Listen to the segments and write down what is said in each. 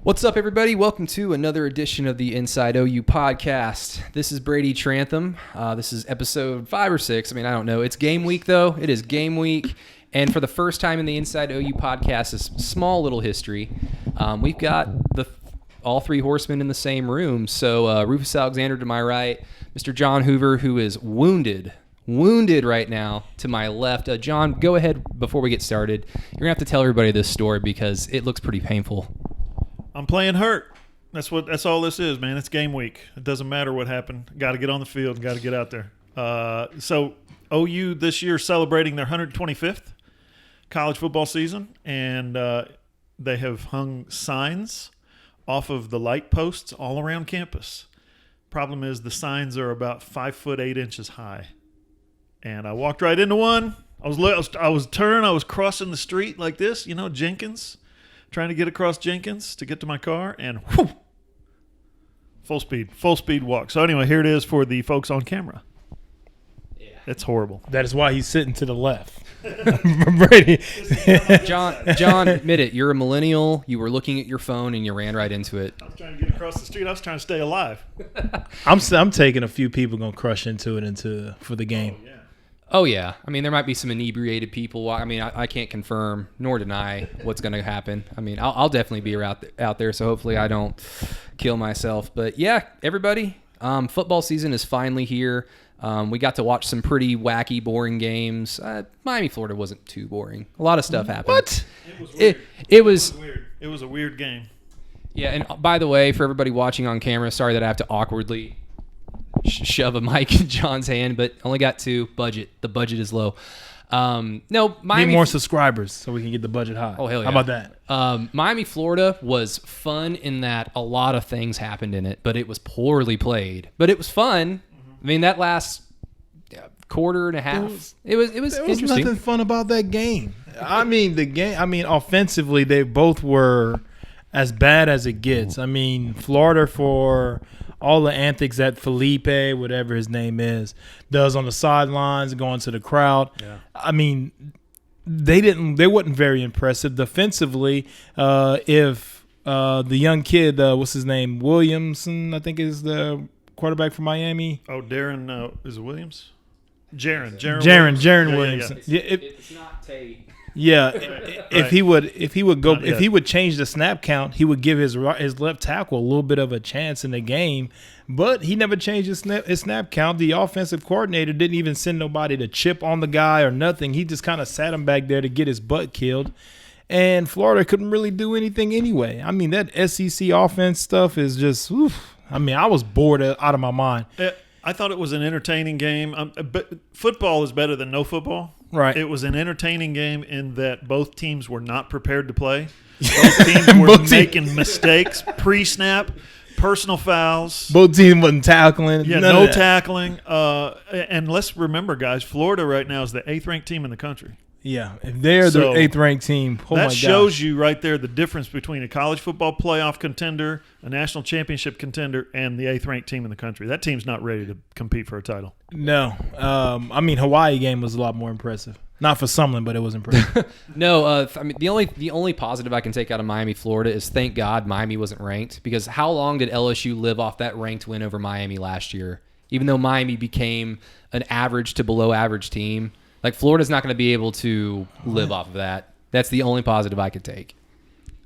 What's up, everybody? Welcome to another edition of the Inside OU podcast. This is Brady Trantham. This is episode 5 or 6. I mean, I don't know. It's game week, though. It is game week. And for the first time in the Inside OU podcast, a small little history, we've got all three horsemen in the same room. So Rufus Alexander to my right, Mr. John Hoover, who is wounded right now to my left. John, go ahead before we get started. You're going to have to tell everybody this story because it looks pretty painful. I'm playing hurt. That's all this is, man. It's game week. It doesn't matter what happened. Got to get on the field. Got to get out there. So OU this year celebrating their 125th college football season, and they have hung signs off of the light posts all around campus. Problem is the signs are about 5 foot 8 inches high, and I walked right into one. I was crossing the street like this, Jenkins. Trying to get across Jenkins to get to my car, and whew, full speed walk. So anyway, here it is for the folks on camera. Yeah. It's horrible. That is why he's sitting to the left. Brady. John, admit it. You're a millennial. You were looking at your phone and you ran right into it. I was trying to get across the street. I was trying to stay alive. I'm taking a few people gonna crush into it for the game. Oh, yeah. Oh, yeah. I mean, there might be some inebriated people. I mean, I can't confirm nor deny what's going to happen. I mean, I'll definitely be out there, so hopefully I don't kill myself. But, yeah, everybody, football season is finally here. We got to watch some pretty wacky, boring games. Miami, Florida wasn't too boring. A lot of stuff happened. What? It was weird. It was weird. It was a weird game. Yeah, and by the way, for everybody watching on camera, sorry that I have to awkwardly shove a mic in John's hand, but only got 2. Budget. The budget is low. No, Miami. Need more subscribers so we can get the budget high. Oh, hell yeah. How about that? Miami, Florida was fun in that a lot of things happened in it, but it was poorly played. But it was fun. I mean, that last quarter and a half, it was interesting. Nothing fun about that game. I mean, offensively, they both were as bad as it gets. I mean, Florida for all the antics that Felipe, whatever his name is, does on the sidelines, going to the crowd. Yeah. I mean, they wasn't very impressive defensively. If the young kid, what's his name, Williamson, I think is the quarterback for Miami. Oh, Darren, is it Williams? Jaron Williamson. Yeah. It's not Tate. Yeah, if he would change the snap count, he would give his left tackle a little bit of a chance in the game. But he never changed his snap count. The offensive coordinator didn't even send nobody to chip on the guy or nothing. He just kind of sat him back there to get his butt killed. And Florida couldn't really do anything anyway. I mean, that SEC offense stuff is just, oof. I mean, I was bored out of my mind. I thought it was an entertaining game. But football is better than no football. Right. It was an entertaining game in that both teams were not prepared to play. Both teams were making mistakes pre-snap, personal fouls. Both teams wasn't tackling. Yeah, no tackling. And let's remember, guys, Florida right now is the 8th-ranked team in the country. Yeah, if they're the 8th-ranked team, that shows you right there the difference between a college football playoff contender, a national championship contender, and the 8th-ranked team in the country. That team's not ready to compete for a title. No. I mean, Hawaii game was a lot more impressive. Not for Sumlin, but it was impressive. No, I mean the only positive I can take out of Miami, Florida is thank God Miami wasn't ranked, because how long did LSU live off that ranked win over Miami last year? Even though Miami became an average to below average team. Like, Florida's not going to be able to live off of that. That's the only positive I could take.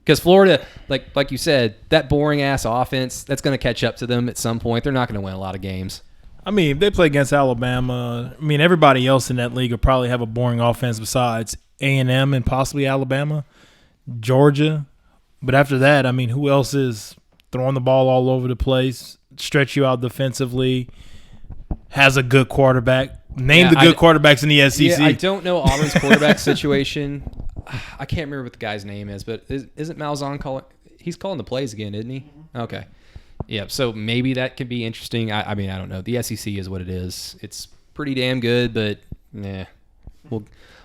Because Florida, like you said, that boring-ass offense, that's going to catch up to them at some point. They're not going to win a lot of games. I mean, if they play against Alabama, I mean, everybody else in that league will probably have a boring offense besides A&M and possibly Alabama, Georgia. But after that, I mean, who else is throwing the ball all over the place, stretch you out defensively, has a good quarterback? Name the good quarterbacks in the SEC. Yeah, I don't know Auburn's quarterback situation. I can't remember what the guy's name is, but isn't Malzahn calling? He's calling the plays again, isn't he? Okay. Yeah, so maybe that could be interesting. I mean, I don't know. The SEC is what it is. It's pretty damn good, but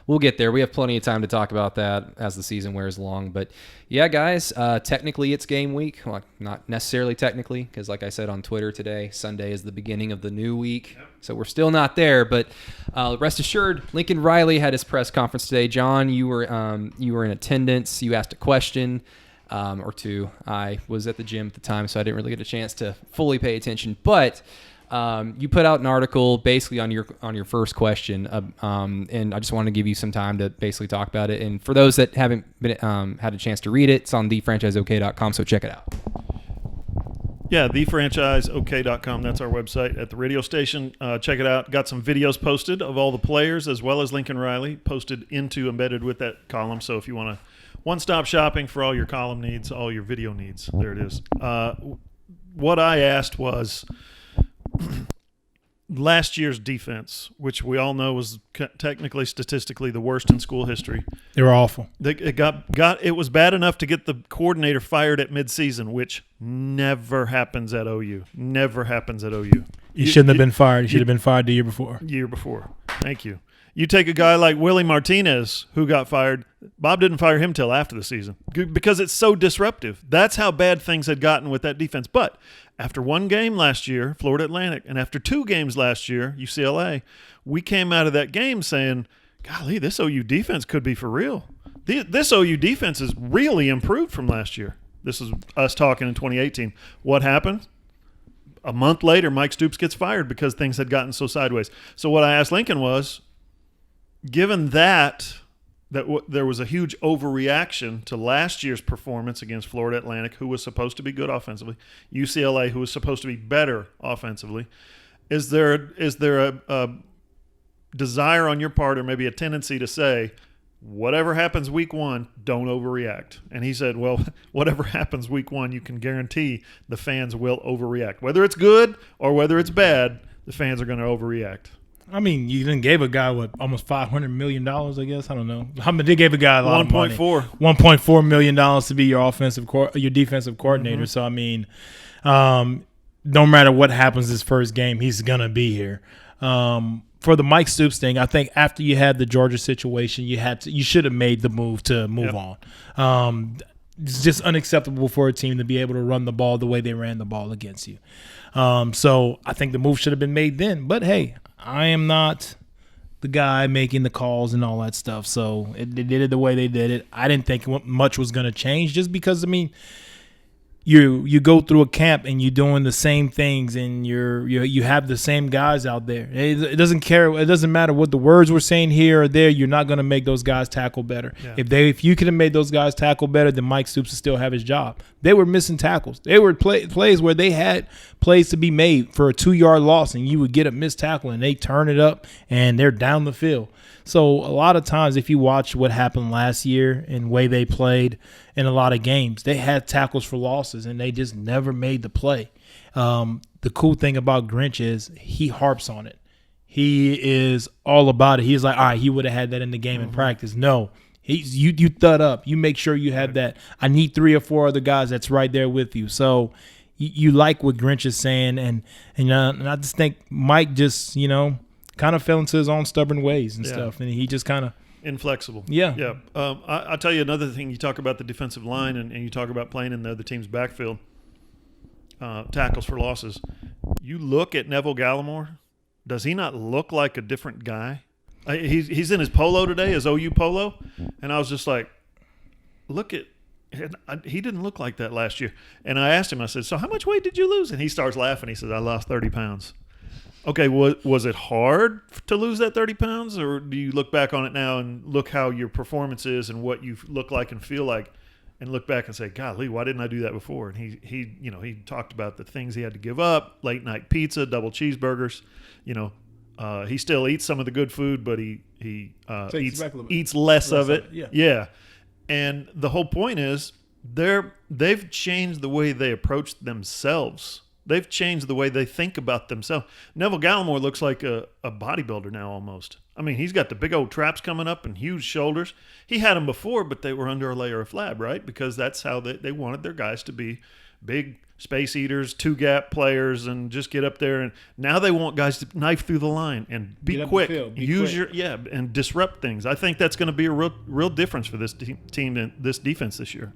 we'll get there. We have plenty of time to talk about that as the season wears along. But, yeah, guys, technically it's game week. Well, not necessarily technically, because like I said on Twitter today, Sunday is the beginning of the new week. Yep. So we're still not there. But rest assured, Lincoln Riley had his press conference today. John, you were in attendance. You asked a question. or two. I was at the gym at the time, so I didn't really get a chance to fully pay attention. But you put out an article basically on your first question, and I just wanted to give you some time to basically talk about it. And for those that haven't been had a chance to read it, it's on thefranchiseok.com, so check it out. Yeah, thefranchiseok.com. That's our website at the radio station. Check it out. Got some videos posted of all the players as well as Lincoln Riley embedded with that column. So if you want to one-stop shopping for all your column needs, all your video needs, there it is. What I asked was last year's defense, which we all know was technically, statistically, the worst in school history. They were awful. It was bad enough to get the coordinator fired at midseason, which never happens at OU. Never happens at OU. He shouldn't have been fired. He should have been fired the year before. Thank you. You take a guy like Willie Martinez, who got fired. Bob didn't fire him till after the season because it's so disruptive. That's how bad things had gotten with that defense. But after one game last year, Florida Atlantic, and after two games last year, UCLA, we came out of that game saying, golly, this OU defense could be for real. This OU defense is really improved from last year. This is us talking in 2018. What happened? A month later, Mike Stoops gets fired because things had gotten so sideways. So what I asked Lincoln was, given that there was a huge overreaction to last year's performance against Florida Atlantic, who was supposed to be good offensively, UCLA, who was supposed to be better offensively, is there a desire on your part or maybe a tendency to say, whatever happens week one, don't overreact? And he said, well, whatever happens week one, you can guarantee the fans will overreact. Whether it's good or whether it's bad, the fans are going to overreact. I mean, you then gave a guy almost $500 million, I guess. I don't know. They gave a guy a lot of money. $1.4 million to be your defensive coordinator. Mm-hmm. So I mean, no matter what happens this first game, he's gonna be here. For the Mike Stoops thing, I think after you had the Georgia situation, you should have made the move to move on. It's just unacceptable for a team to be able to run the ball the way they ran the ball against you. So I think the move should have been made then. But hey, I am not the guy making the calls and all that stuff. So they did it the way they did it. I didn't think much was going to change just because, I mean, you go through a camp and you're doing the same things and you have the same guys out there. It doesn't care. It doesn't matter what the words we're saying here or there. You're not going to make those guys tackle better. Yeah. If you could have made those guys tackle better, then Mike Stoops would still have his job. They were missing tackles. They were plays where they had plays to be made for a 2-yard loss, and you would get a missed tackle, and they turn it up, and they're down the field. So a lot of times, if you watch what happened last year and the way they played in a lot of games, they had tackles for losses, and they just never made the play. The cool thing about Grinch is he harps on it. He is all about it. He's like, all right, he would have had that in the game in practice. No. You thud up. You make sure you have that. I need 3 or 4 other guys that's right there with you. So you like what Grinch is saying, and I just think Mike just kind of fell into his own stubborn ways and stuff, and he just kind of inflexible. Yeah. I'll tell you another thing. You talk about the defensive line, and you talk about playing in the other team's backfield, tackles for losses. You look at Neville Gallimore. Does he not look like a different guy? He's in his polo today, his OU polo, and I was just like, he didn't look like that last year. And I asked him, I said, so how much weight did you lose? And he starts laughing. He says, I lost 30 pounds. Okay, was it hard to lose that 30 pounds, or do you look back on it now and look how your performance is and what you look like and feel like, and look back and say, golly, why didn't I do that before? And he talked about the things he had to give up: late night pizza, double cheeseburgers. He still eats some of the good food, but he eats less of it. Yeah. And the whole point is they've changed the way they approach themselves. They've changed the way they think about themselves. Neville Gallimore looks like a bodybuilder now almost. I mean, he's got the big old traps coming up and huge shoulders. He had them before, but they were under a layer of flab, right? Because that's how they wanted their guys to be: big space eaters, 2-gap players, and just get up there. And now they want guys to knife through the line and be quick, and disrupt things. I think that's going to be a real difference for this team and this defense this year.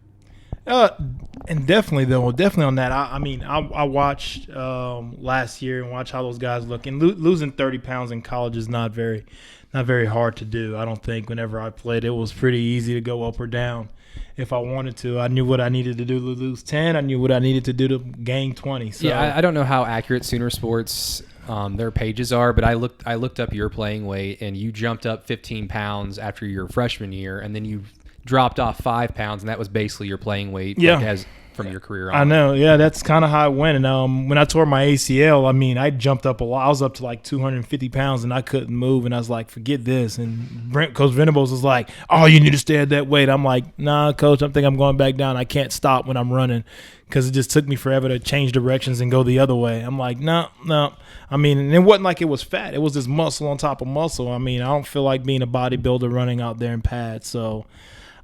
And definitely on that. I watched last year and watched how those guys look. And losing 30 pounds in college is not very hard to do. I don't think. Whenever I played, it was pretty easy to go up or down. if I wanted to. I knew what I needed to do to lose 10. I knew what I needed to do to gain 20. So. Yeah, I don't know how accurate Sooner Sports their pages are, but I looked up your playing weight, and you jumped up 15 pounds after your freshman year, and then you dropped off 5 pounds, and that was basically your playing weight. Yeah. Like, as from your career on. I know. Yeah, that's kind of how it went. And when I tore my ACL, I mean, I jumped up a lot. I was up to like 250 pounds, and I couldn't move. And I was like, forget this. And Coach Venables was like, oh, you need to stay at that weight. I'm like, nah, Coach, I'm going back down. I can't stop when I'm running because it just took me forever to change directions and go the other way. I'm like, no. I mean, and it wasn't like it was fat. It was just muscle on top of muscle. I mean, I don't feel like being a bodybuilder running out there in pads. So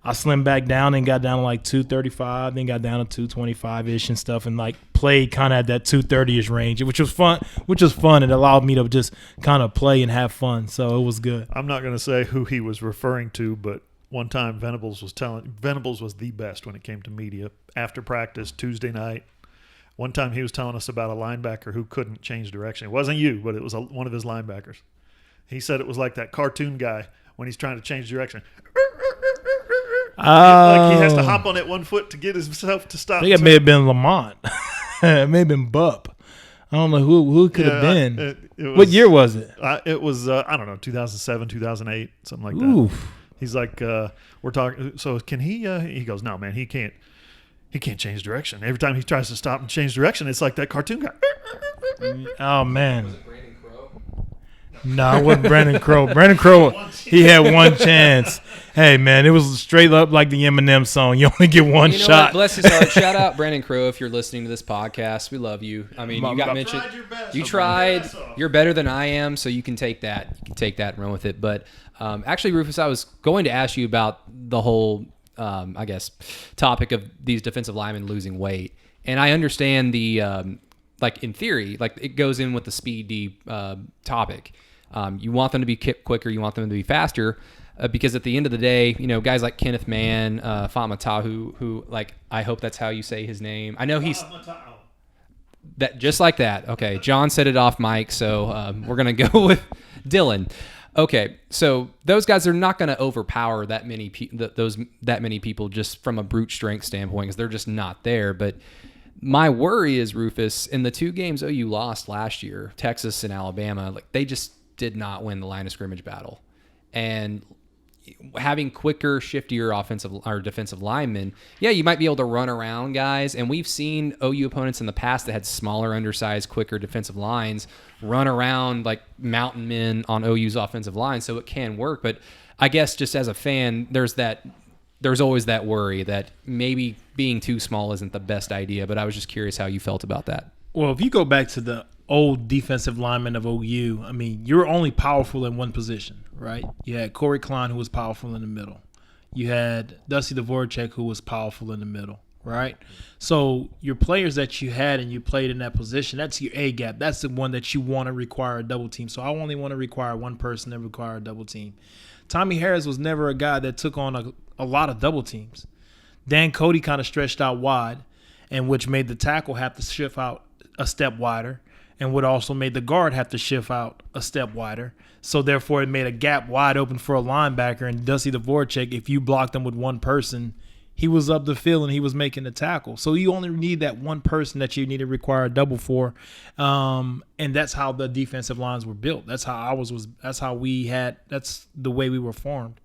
I slimmed back down and got down to like 235, then got down to 225-ish and stuff, and like played kind of at that 230-ish range, which was fun. It allowed me to just kind of play and have fun, so it was good. I'm not going to say who he was referring to, but one time Venables was the best when it came to media. After practice, Tuesday night, one time he was telling us about a linebacker who couldn't change direction. It wasn't you, but it was one of his linebackers. He said it was like that cartoon guy when he's trying to change direction. Like he has to hop on that one foot to get himself to stop. I think it may have been Lamont. It may have been Bupp. I don't know who could have been. It was, what year was it? It was, I don't know, 2007, 2008, something like that. Oof. He's like, we're talking. So can he? He goes, no, man, he can't. He can't change direction. Every time he tries to stop and change direction, it's like that cartoon guy. Oh man. No, it wasn't Brandon Crow. Brandon Crow, he had one chance. Hey, man, it was straight up like the Eminem song. You only get one shot. What? Bless his heart. Shout out Brandon Crow if you're listening to this podcast. We love you. I mean, you got mentioned. You tried. You're better than I am, so you can take that. You can take that and run with it. But actually, Rufus, I was going to ask you about the whole, I guess, topic of these defensive linemen losing weight. And I understand the, like, in theory, like, it goes in with the speed deep topic. You want them to be quicker. You want them to be faster because at the end of the day, you know, guys like Kenneth Mann, Famatahu, who, like, I hope that's how you say his name. I know he's that just like that. Okay, John said it off mic, so we're going to go with Dylan. Okay, so those guys are not going to overpower that many people just from a brute strength standpoint because they're just not there. But my worry is, Rufus, in the 2 games OU lost last year, Texas and Alabama, like they just did not win the line of scrimmage battle. And having quicker, shiftier offensive or defensive linemen, yeah, you might be able to run around guys. And we've seen OU opponents in the past that had smaller, undersized, quicker defensive lines run around like mountain men on OU's offensive line. So it can work. But I guess just as a fan, there's always that worry that maybe being too small isn't the best idea. But I was just curious how you felt about that. Well, if you go back to the old defensive lineman of OU, I mean, you're only powerful in one position, right? You had Corey Klein, who was powerful in the middle. You had Dusty Dvorak, who was powerful in the middle, right? So your players that you had and you played in that position, that's your A gap. That's the one that you want to require a double team. So I only want to require one person to require a double team. Tommy Harris was never a guy that took on a lot of double teams. Dan Cody kind of stretched out wide, and which made the tackle have to shift out a step wider, and would also made the guard have to shift out a step wider. So therefore, it made a gap wide open for a linebacker. And Dusty Dvorak, if you blocked him with one person, he was up the field and he was making the tackle. So you only need that one person that you need to require a double for, and that's how the defensive lines were built. That's how That's how we had. That's the way we were formed.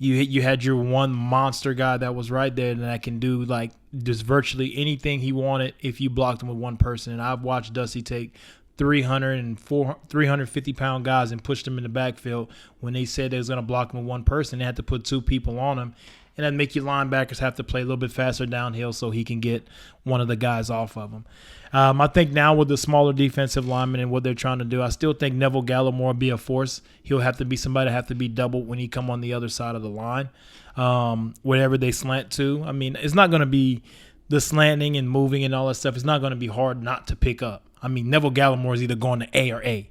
You had your one monster guy that was right there and that can do like just virtually anything he wanted if you blocked him with one person. And I've watched Dusty take 350-pound guys and push them in the backfield when they said they was going to block him with one person. They had to put 2 people on him, and that make your linebackers have to play a little bit faster downhill so he can get one of the guys off of him. I think now with the smaller defensive linemen and what they're trying to do, I still think Neville Gallimore will be a force. He'll have to be somebody that have to be doubled when he come on the other side of the line, wherever they slant to. I mean, it's not going to be the slanting and moving and all that stuff. It's not going to be hard not to pick up. I mean, Neville Gallimore is either going to A or A.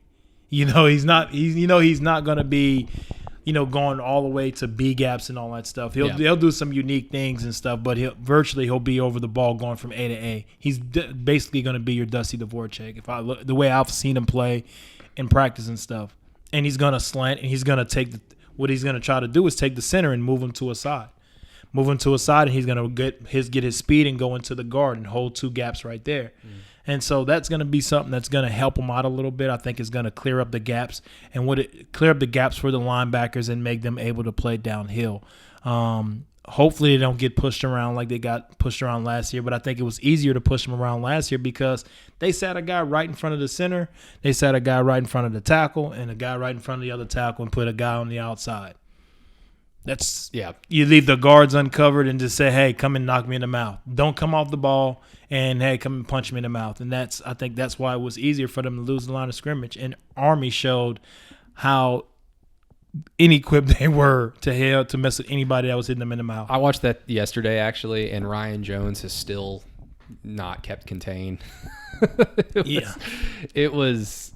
You know, he's not going to be, going all the way to B gaps and all that stuff. He'll do some unique things and stuff, but he'll be over the ball going from A to A. He's basically going to be your Dusty Dvorak the way I've seen him play in practice and stuff. And he's going to slant, and he's going to take what he's going to try to do is take the center and move him to a side. move him to a side, and he's going to get his speed and go into the guard and hold 2 gaps right there. And so that's going to be something that's going to help him out a little bit. I think it's going to clear up the gaps and clear up the gaps for the linebackers and make them able to play downhill. Hopefully they don't get pushed around like they got pushed around last year, but I think it was easier to push them around last year because they sat a guy right in front of the center, they sat a guy right in front of the tackle, and a guy right in front of the other tackle and put a guy on the outside. You leave the guards uncovered and just say, hey, come and knock me in the mouth. Don't come off the ball, and hey, come and punch me in the mouth. And I think that's why it was easier for them to lose the line of scrimmage. And Army showed how inequipped they were to mess with anybody that was hitting them in the mouth. I watched that yesterday, actually, and Ryan Jones has still not kept contained. It was.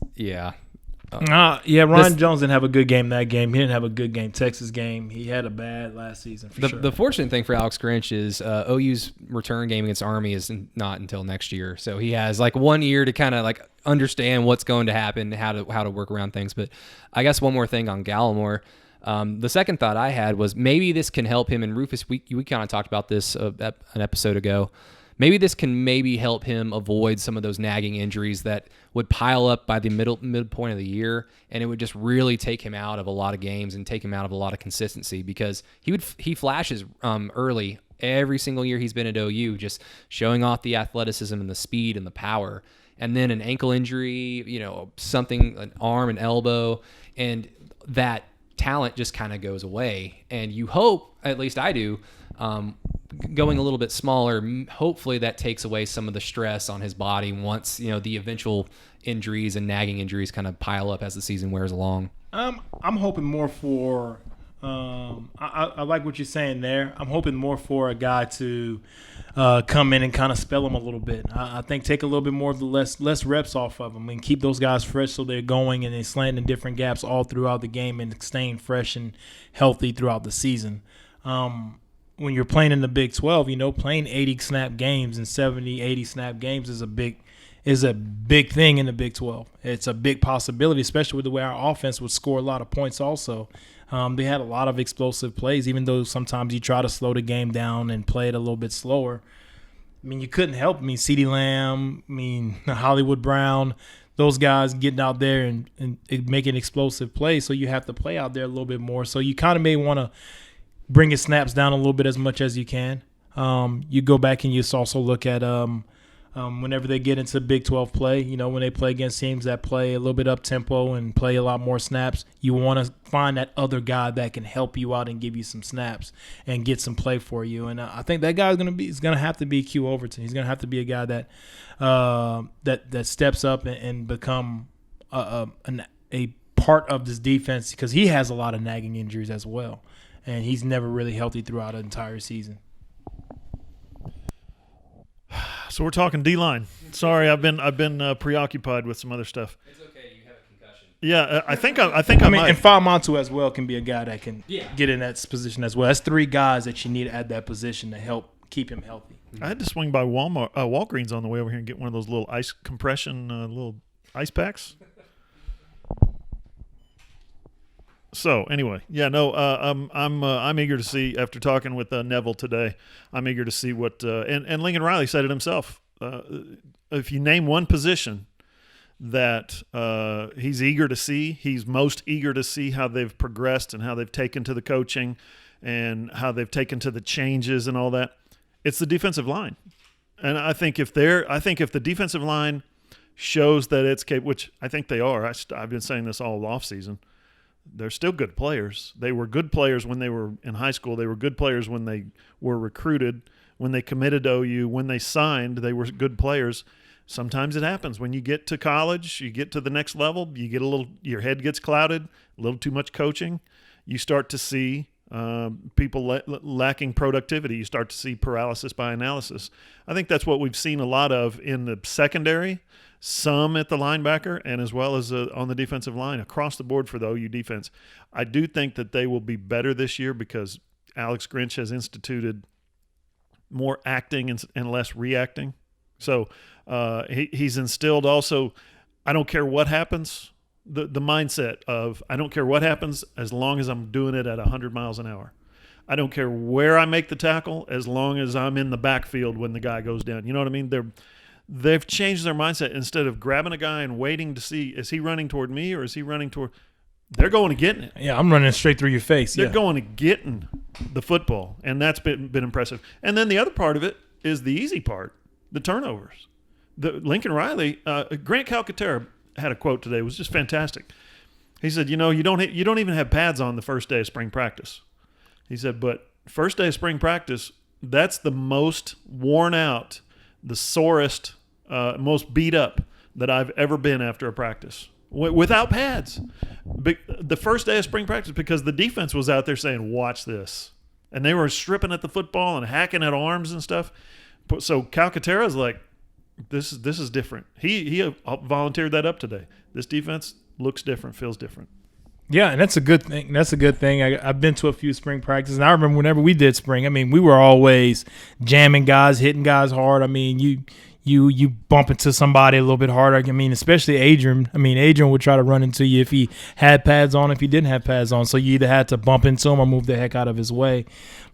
Ryan Jones didn't have a good game that game. He didn't have a good game Texas game. He had a bad last season for sure. The fortunate thing for Alex Grinch is OU's return game against Army is not until next year. So he has like 1 year to kind of like understand what's going to happen, how to work around things. But I guess one more thing on Gallimore. The second thought I had was maybe this can help him. And Rufus, we kind of talked about this an episode ago. Maybe this can help him avoid some of those nagging injuries that would pile up by the midpoint of the year, and it would just really take him out of a lot of games and take him out of a lot of consistency because he flashes early every single year he's been at OU, just showing off the athleticism and the speed and the power, and then an ankle injury, something, an arm, an elbow, and that talent just kind of goes away. And you hope, at least I do, going a little bit smaller, hopefully that takes away some of the stress on his body once the eventual injuries and nagging injuries kind of pile up as the season wears along. I'm hoping more for I like what you're saying there. I'm hoping more for a guy to come in and kind of spell him a little bit. I think take a little bit more of the less reps off of them and keep those guys fresh so they're going and they're slanting in different gaps all throughout the game and staying fresh and healthy throughout the season. When you're playing in the Big 12, playing 80 snap games and 70, 80 snap games is a big thing in the Big 12. It's a big possibility, especially with the way our offense would score a lot of points also. They had a lot of explosive plays, even though sometimes you try to slow the game down and play it a little bit slower. I mean, you couldn't help. CeeDee Lamb, Hollywood Brown, those guys getting out there and making explosive plays, so you have to play out there a little bit more. So you kind of may want to bring your snaps down a little bit as much as you can. You go back and you also look at whenever they get into Big 12 play, when they play against teams that play a little bit up-tempo and play a lot more snaps, you want to find that other guy that can help you out and give you some snaps and get some play for you. And I think that guy is going to have to be Q Overton. He's going to have to be a guy that steps up and become a part of this defense because he has a lot of nagging injuries as well. And he's never really healthy throughout an entire season. So we're talking D-line. Sorry, I've been preoccupied with some other stuff. It's okay. You have a concussion. Yeah, I might. And Famato as well can be a guy that can get in that position as well. That's 3 guys that you need at that position to help keep him healthy. I had to swing by Walgreens on the way over here and get one of those little ice compression little ice packs. So anyway, I'm eager to see, after talking with Neville today, I'm eager to see what and Lincoln Riley said it himself. If you name one position that he's eager to see, he's most eager to see how they've progressed and how they've taken to the coaching and how they've taken to the changes and all that. It's the defensive line, and I think if the defensive line shows that it's capable, which I think they are. I've been saying this all offseason. They're still good players. They were good players when they were in high school. They were good players when they were recruited, when they committed to OU, when they signed, they were good players. Sometimes it happens. When you get to college, you get to the next level, your head gets clouded, a little too much coaching. You start to see people lacking productivity. You start to see paralysis by analysis. I think that's what we've seen a lot of in the secondary, some at the linebacker, and as well as on the defensive line across the board for the OU defense. I do think that they will be better this year because Alex Grinch has instituted more acting and less reacting. So he's instilled also, I don't care what happens, the mindset of I don't care what happens as long as I'm doing it at 100 miles an hour. I don't care where I make the tackle as long as I'm in the backfield when the guy goes down. You know what I mean? They've changed their mindset. Instead of grabbing a guy and waiting to see, is he running toward me or is he running toward – they're going to getting it. Yeah, I'm running straight through your face. They're going to getting the football, and that's been impressive. And then the other part of it is the easy part, the turnovers. Lincoln Riley, Grant Calcaterra had a quote today. It was just fantastic. He said, you don't even have pads on the first day of spring practice. He said, but first day of spring practice, that's the most worn out, the sorest, most beat up that I've ever been after a practice without pads. The first day of spring practice, because the defense was out there saying, watch this. And they were stripping at the football and hacking at arms and stuff. So Calcaterra's like, this is different. He volunteered that up today. This defense looks different, feels different. Yeah, and that's a good thing. I've been to a few spring practices, and I remember whenever we did spring, I mean, we were always jamming guys, hitting guys hard. I mean, you bump into somebody a little bit harder. I mean, especially Adrian. I mean, Adrian would try to run into you if he had pads on, if he didn't have pads on. So you either had to bump into him or move the heck out of his way.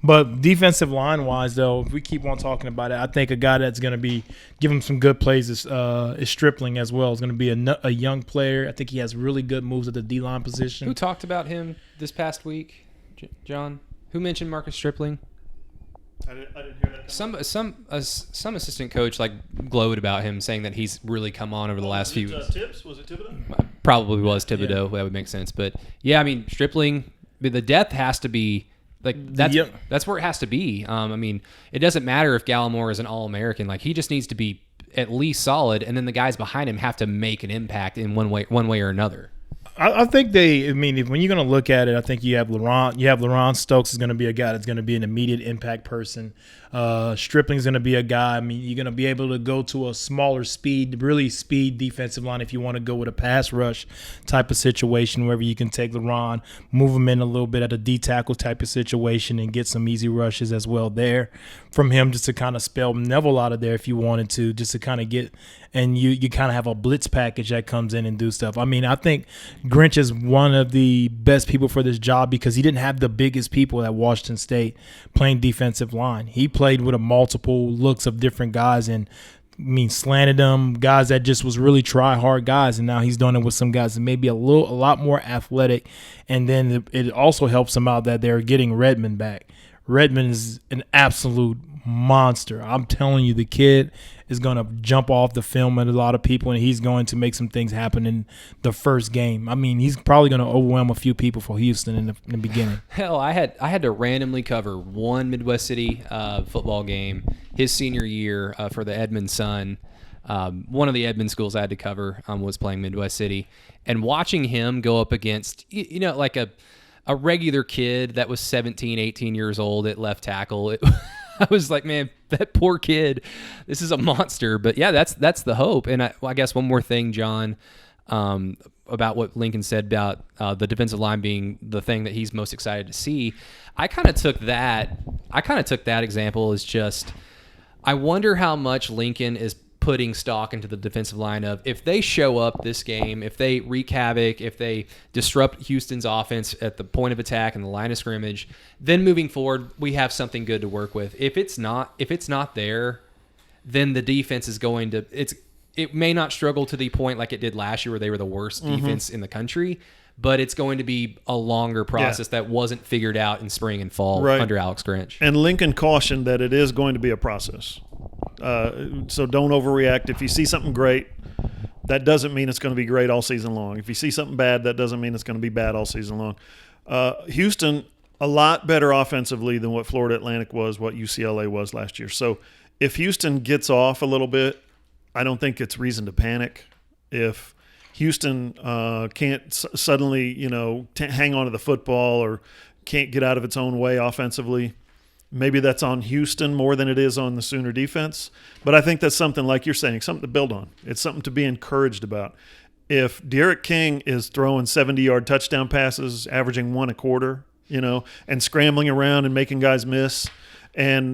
But defensive line-wise, though, if we keep on talking about it, I think a guy that's going to be giving him some good plays is Stripling as well. Is going to be a young player. I think he has really good moves at the D-line position. Who talked about him this past week, John? Who mentioned Marcus Stripling? I didn't hear that. Some assistant coach glowed about him, saying that he's really come on over the last few weeks. Tips? Was it Thibodeau? Probably was Thibodeau. Yeah. That would make sense. But yeah, I mean, Stripling, the depth has to be that's where it has to be. I mean, it doesn't matter if Gallimore is an All-American. He just needs to be at least solid, and then the guys behind him have to make an impact in one way or another. I think when you're going to look at it, I think you have LaRon Stokes is going to be a guy that's going to be an immediate impact person. Stripling's going to be a guy. I mean, you're going to be able to go to a smaller speed defensive line if you want to go with a pass rush type of situation, wherever you can take LaRon, move him in a little bit at a D tackle type of situation and get some easy rushes as well there from him, just to kind of spell Neville out of there if you wanted to, just to kind of get – and you kind of have a blitz package that comes in and do stuff. I mean, I think Grinch is one of the best people for this job because he didn't have the biggest people at Washington State playing defensive line. He played with a multiple looks of different guys and slanted them, guys that just was really try hard guys, and now he's doing it with some guys that may be a lot more athletic. And then it also helps him out that they're getting Redmond back. Redmond is an absolute monster. I'm telling you, the kid is going to jump off the film at a lot of people, and he's going to make some things happen in the first game. I mean, he's probably going to overwhelm a few people for Houston in the beginning. Hell, I had to randomly cover one Midwest City football game his senior year for the Edmond Sun. One of the Edmond schools I had to cover was playing Midwest City, and watching him go up against a regular kid that was 17, 18 years old at left tackle. I was like, man, that poor kid, this is a monster. But yeah, that's the hope. And I guess one more thing, John, about what Lincoln said about the defensive line being the thing that he's most excited to see. I kind of took that example as just, I wonder how much Lincoln is putting stock into the defensive line of, if they show up this game, if they wreak havoc, if they disrupt Houston's offense at the point of attack and the line of scrimmage, then moving forward, we have something good to work with. If it's not there, then the defense is going to, it may not struggle to the point like it did last year where they were the worst defense in the country, but it's going to be a longer process that wasn't figured out in spring and fall under Alex Grinch. And Lincoln cautioned that it is going to be a process. So don't overreact. If you see something great, that doesn't mean it's going to be great all season long. If you see something bad, that doesn't mean it's going to be bad all season long. Houston, a lot better offensively than what Florida Atlantic was, what UCLA was last year. So if Houston gets off a little bit, I don't think it's reason to panic. If Houston can't suddenly, hang on to the football or can't get out of its own way offensively, maybe that's on Houston more than it is on the Sooner defense. But I think that's something, like you're saying, something to build on. It's something to be encouraged about. If Derek King is throwing 70-yard touchdown passes, averaging 1 a quarter, and scrambling around and making guys miss, and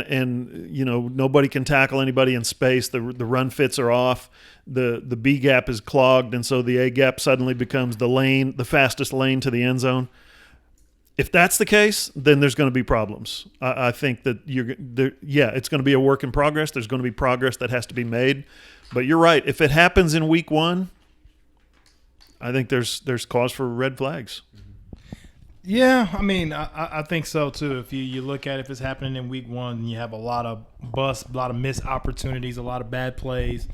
nobody can tackle anybody in space, the run fits are off, the B gap is clogged, and so the A gap suddenly becomes the fastest lane to the end zone. If that's the case, then there's going to be problems. I think that it's going to be a work in progress. There's going to be progress that has to be made. But you're right. If it happens in week 1, I think there's cause for red flags. Yeah, I mean, I think so too. If you look at it, if it's happening in week 1, you have a lot of busts, a lot of missed opportunities, a lot of bad plays,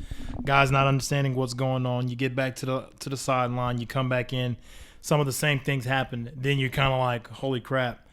guys not understanding what's going on. You get back to the sideline, you come back in, some of the same things happen. Then you're kind of like, holy crap,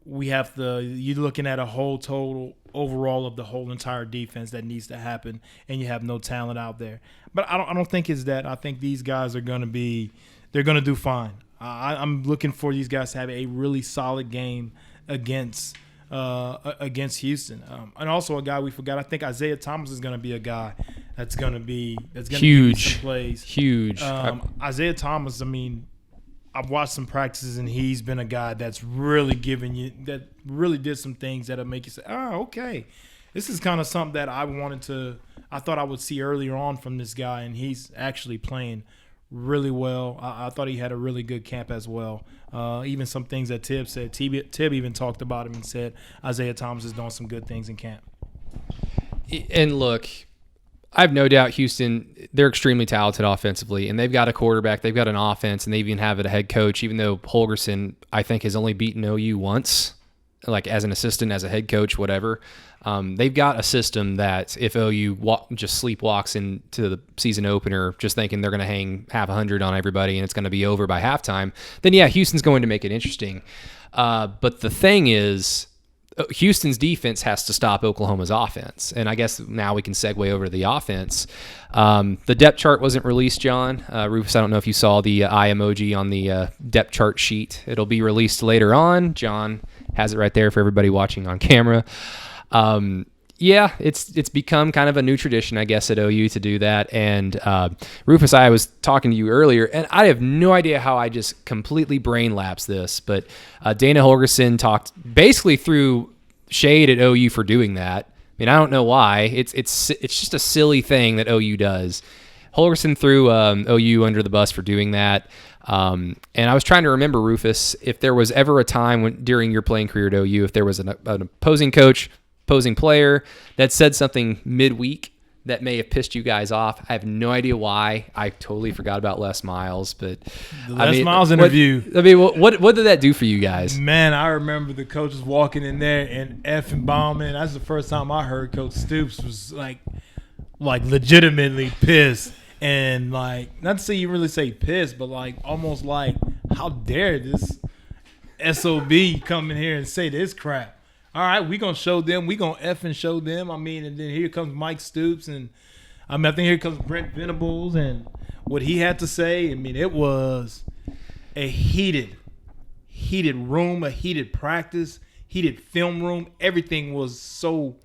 you're looking at a whole total overall of the whole entire defense that needs to happen, and you have no talent out there. But I don't think it's that. I think these guys they're going to do fine. I'm looking for these guys to have a really solid game against Houston, and also a guy we forgot. I think Isaiah Thomas is going to be a guy that's going to huge give some plays. Huge. Isaiah Thomas. I mean, I've watched some practices, and he's been a guy that's really really did some things that'll make you say, "Oh, okay, this is kind of something that I thought I would see earlier on from this guy," and he's actually playing really well. I thought he had a really good camp as well. Even some things that Tibb said. Tibb even talked about him and said Isaiah Thomas is doing some good things in camp. And look, I have no doubt Houston, they're extremely talented offensively, and they've got a quarterback, they've got an offense, and they even have a head coach, even though Holgorsen, I think, has only beaten OU once, like as an assistant, as a head coach, whatever. They've got a system that if OU just sleepwalks into the season opener just thinking they're going to hang half 100 on everybody and it's going to be over by halftime, then yeah, Houston's going to make it interesting. But the thing is, Houston's defense has to stop Oklahoma's offense. And I guess now we can segue over to the offense. The depth chart wasn't released, John. Rufus, I don't know if you saw the eye emoji on the depth chart sheet. It'll be released later on. John has it right there for everybody watching on camera. Yeah, it's become kind of a new tradition, I guess, at OU to do that. And Rufus, I was talking to you earlier, and I have no idea how I just completely brain lapsed this, but Dana Holgorsen talked basically through shade at OU for doing that. I mean, I don't know why. It's just a silly thing that OU does. Holgorsen threw OU under the bus for doing that. And I was trying to remember, Rufus, if there was ever a time during your playing career at OU, if there was an opposing coach, opposing player that said something midweek that may have pissed you guys off. I have no idea why. I totally forgot about Les Miles, but the Les Miles interview. What did that do for you guys? Man, I remember the coaches walking in there and effing bombing. That's the first time I heard Coach Stoops was like legitimately pissed, and like, not to say you really say pissed, but like almost like, how dare this SOB come in here and say this crap? All right, we gonna show them. We gonna effing show them. I mean, and then here comes Mike Stoops, and I think here comes Brent Venables, and what he had to say. I mean, it was a heated room, a heated practice, heated film room. Everything was so.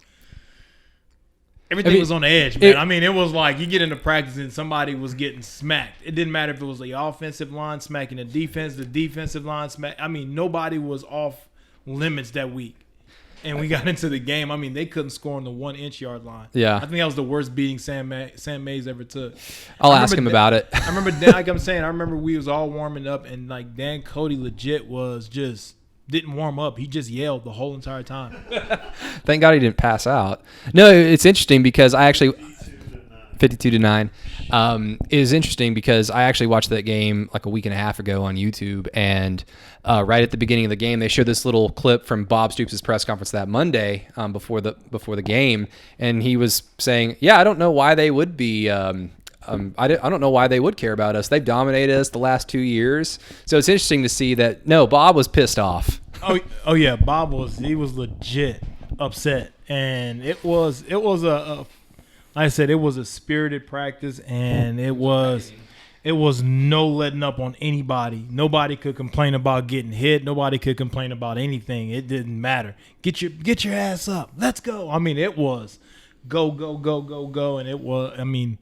Everything was on the edge, man. It was like you get into practice and somebody was getting smacked. It didn't matter if it was the offensive line smacking the defensive line smack. I mean, nobody was off limits that week. And we got into the game. I mean, they couldn't score on the 1-inch yard line. Yeah. I think that was the worst beating Sam Mays ever took. I'll ask him about it. I remember, like I'm saying, we was all warming up, and like Dan Cody legit was just didn't warm up. He just yelled the whole entire time. Thank God he didn't pass out. No, it's interesting because I actually 52-9 is interesting because I actually watched that game like a week and a half ago on YouTube, and right at the beginning of the game, they showed this little clip from Bob Stoops' press conference that Monday before the game, and he was saying, "Yeah, I don't know why they would be." I don't know why they would care about us. They've dominated us the last 2 years. So it's interesting to see that, no, Bob was pissed off. Oh yeah, Bob was legit upset. And it was a like I said, it was a spirited practice, and it was no letting up on anybody. Nobody could complain about getting hit. Nobody could complain about anything. It didn't matter. Get your ass up. Let's go. I mean, it was go, and it was, I mean,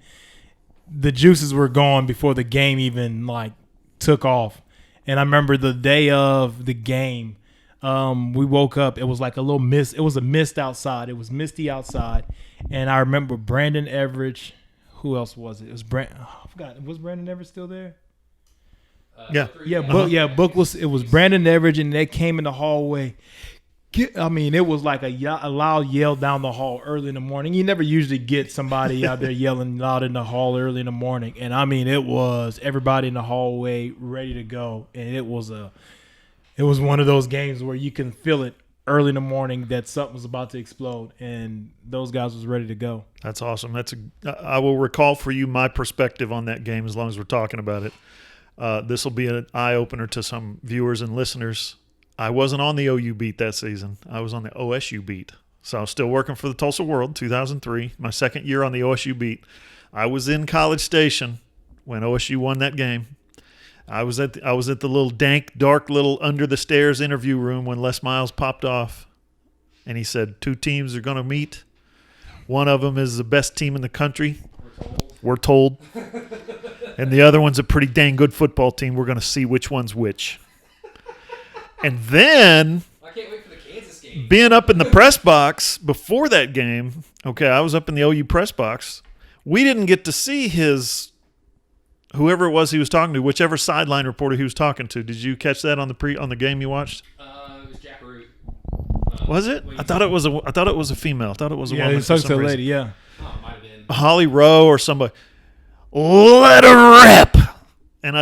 the juices were gone before the game even like took off. And I remember the day of the game, we woke up. It was like a little mist. It was a mist outside. It was misty outside. And I remember Brandon Everidge. Who else was it? It was I forgot. Was Brandon Everidge still there? Book was Brandon Everidge, and they came in the hallway. It was like a loud yell down the hall early in the morning. You never usually get somebody out there yelling loud in the hall early in the morning, and it was everybody in the hallway ready to go, and it was one of those games where you can feel it early in the morning that something was about to explode, and those guys was ready to go. That's awesome. I will recall for you my perspective on that game as long as we're talking about it. This will be an eye-opener to some viewers and listeners. I wasn't on the OU beat that season. I was on the OSU beat. So I was still working for the Tulsa World, 2003, my second year on the OSU beat. I was in College Station when OSU won that game. I was at the little dank, dark little under the stairs interview room when Les Miles popped off, and he said 2 teams are going to meet. One of them is the best team in the country. We're told. And the other one's a pretty dang good football team. We're going to see which one's which. And then, I can't wait for the Kansas game. Being up in the press box before that game, I was up in the OU press box. We didn't get to see whoever it was he was talking to, whichever sideline reporter he was talking to. Did you catch that on the game you watched? It was Jack Root. Was it? I thought it was a female. I thought it was a woman. Yeah, he talked to a lady. Yeah. Oh, it might have been. Holly Rowe or somebody. Let her rip. And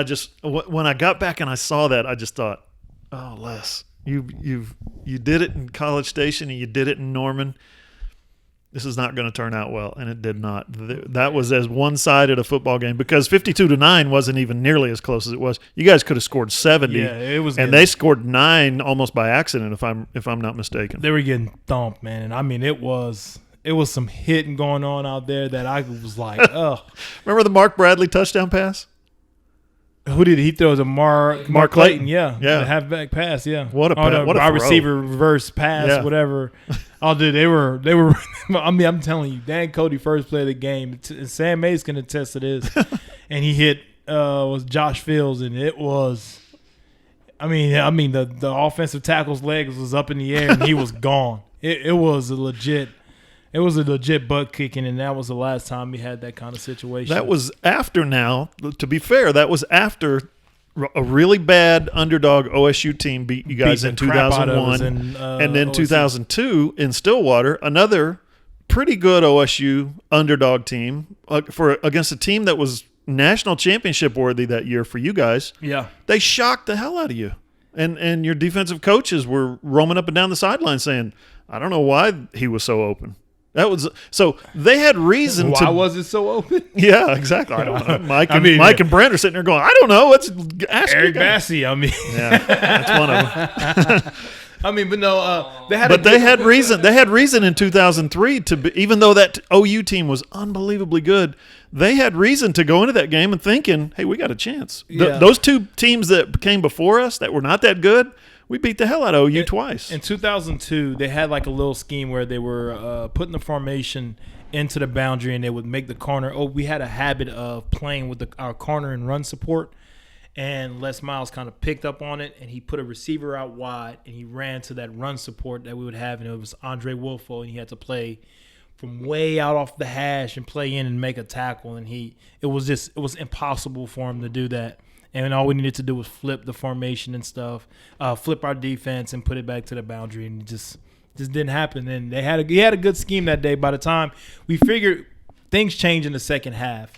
when I got back and I saw that, I just thought, oh, Les, you did it in College Station and you did it in Norman. This is not going to turn out well, and it did not. That was as one-sided a football game because 52-9 wasn't even nearly as close as it was. You guys could have scored 70, it was, and they scored 9 almost by accident, if I'm not mistaken. They were getting thumped, man, and it was some hitting going on out there that I was like, oh. Remember the Mark Bradley touchdown pass? Who did he throw? The Mark Clayton, yeah. The halfback pass, yeah. What a wide receiver reverse pass, whatever. Oh, dude, they were. I'm telling you, Dan Cody first play of the game. Sam Mays can attest to this, and he hit was Josh Fields, and it was. The offensive tackle's legs was up in the air, and he was gone. It was a legit butt kicking, and that was the last time we had that kind of situation. That was after now. To be fair, that was after a really bad underdog OSU team beat you guys in 2001. And then OSU. 2002 in Stillwater, another pretty good OSU underdog team against a team that was national championship worthy that year for you guys. Yeah. They shocked the hell out of you. And your defensive coaches were roaming up and down the sideline saying, I don't know why he was so open. So they had reason Why was it so open? Yeah, exactly. I don't know. Mike and Brent are sitting there going, I don't know. Let's ask Eric Bassey. Yeah, that's one of them. They had reason. They had reason in 2003 to be, even though that OU team was unbelievably good, they had reason to go into that game and thinking, hey, we got a chance. Yeah. Those 2 teams that came before us that were not that good, we beat the hell out of OU twice. In 2002, they had like a little scheme where they were putting the formation into the boundary, and they would make the corner. We had a habit of playing with our corner and run support, and Les Miles kind of picked up on it, and he put a receiver out wide, and he ran to that run support that we would have, and it was Andre Wolfo, and he had to play from way out off the hash and play in and make a tackle, and it was impossible for him to do that. And all we needed to do was flip the formation and stuff, flip our defense and put it back to the boundary, and it just didn't happen. And he had a good scheme that day. By the time we figured things changed in the second half,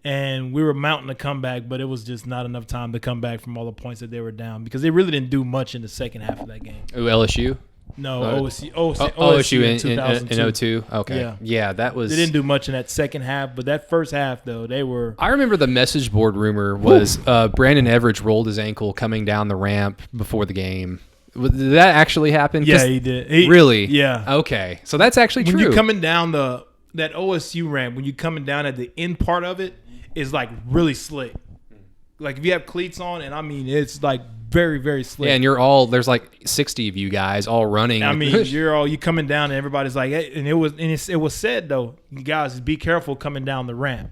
and we were mounting a comeback, but it was just not enough time to come back from all the points that they were down because they really didn't do much in the second half of that game. Oh, LSU? No, OSU in 2002. In 02? Okay. Yeah, that was... They didn't do much in that second half, but that first half, though, they were... I remember the message board rumor was Brandon Everidge rolled his ankle coming down the ramp before the game. Did that actually happen? Yeah, he did. Really? Yeah. Okay. So that's actually true. When you're coming down that OSU ramp, when you're coming down at the end part of it, is like really slick. Like if you have cleats on, and it's like very, very slick. Yeah, and there's like 60 of you guys all running. You coming down, and everybody's like, hey, and it was said though, you guys be careful coming down the ramp.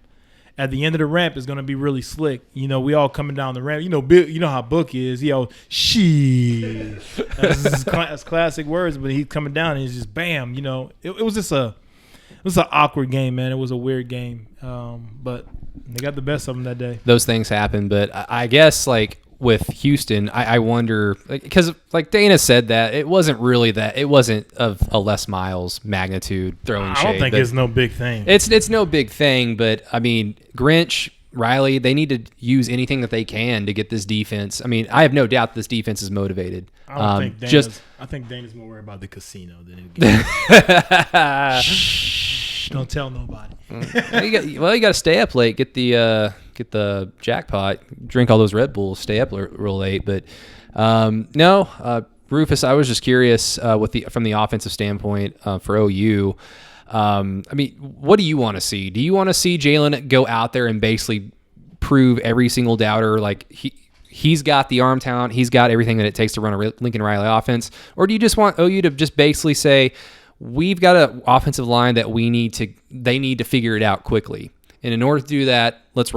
At the end of the ramp is going to be really slick. We all coming down the ramp. You know how Book is. She. That's classic words, but he's coming down and he's just bam. It was just was an awkward game, man. It was a weird game, but they got the best of them that day. Those things happen, but I guess like with Houston, I wonder because like Dana said that it wasn't of a Les Miles magnitude throwing shade. I don't think it's no big thing. It's no big thing, but I mean Grinch, Riley, they need to use anything that they can to get this defense. I mean, I have no doubt this defense is motivated. I think Dana's more worried about the casino than anything. Shh, don't tell nobody. You got to stay up late, get the jackpot, drink all those Red Bulls, stay up real late. But Rufus, I was just curious from the offensive standpoint for OU. I mean, what do you want to see? Do you want to see Jalen go out there and basically prove every single doubter like he's got the arm talent, he's got everything that it takes to run a Lincoln Riley offense? Or do you just want OU to just basically say, we've got an offensive line that they need to figure it out quickly. And in order to do that, let's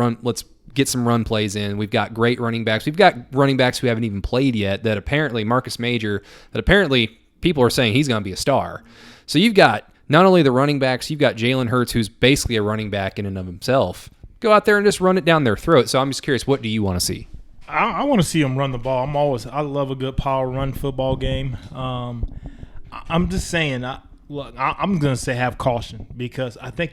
get some run plays in. We've got great running backs. We've got running backs who haven't even played yet that apparently Marcus Major, that apparently people are saying he's going to be a star. So you've got not only the running backs, you've got Jalen Hurts, who's basically a running back in and of himself. Go out there and just run it down their throat. So I'm just curious, what do you want to see? I want to see him run the ball. I love a good power run football game. I'm just saying, I'm going to say have caution because I think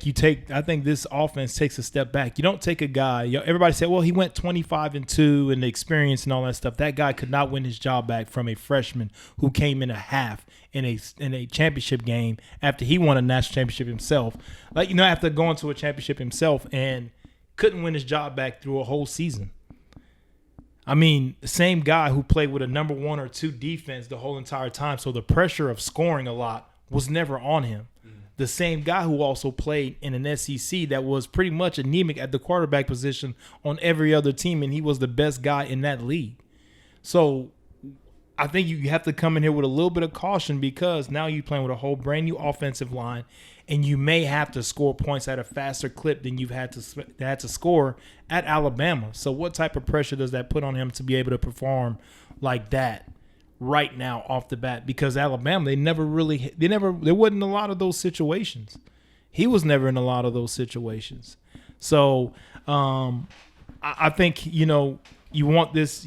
this offense takes a step back. You don't take a guy. Everybody said, well, he went 25-2 and the experience and all that stuff. That guy could not win his job back from a freshman who came in a half in a championship game after he won a national championship himself. After going to a championship himself and couldn't win his job back through a whole season. I mean, the same guy who played with a number 1 or 2 defense the whole entire time, so the pressure of scoring a lot was never on him. The same guy who also played in an SEC that was pretty much anemic at the quarterback position on every other team, and he was the best guy in that league. So I think you have to come in here with a little bit of caution because now you're playing with a whole brand new offensive line, and you may have to score points at a faster clip than you've had to score at Alabama. So what type of pressure does that put on him to be able to perform like that right now off the bat? Because Alabama, there wasn't a lot of those situations. He was never in a lot of those situations. So I think, you want this,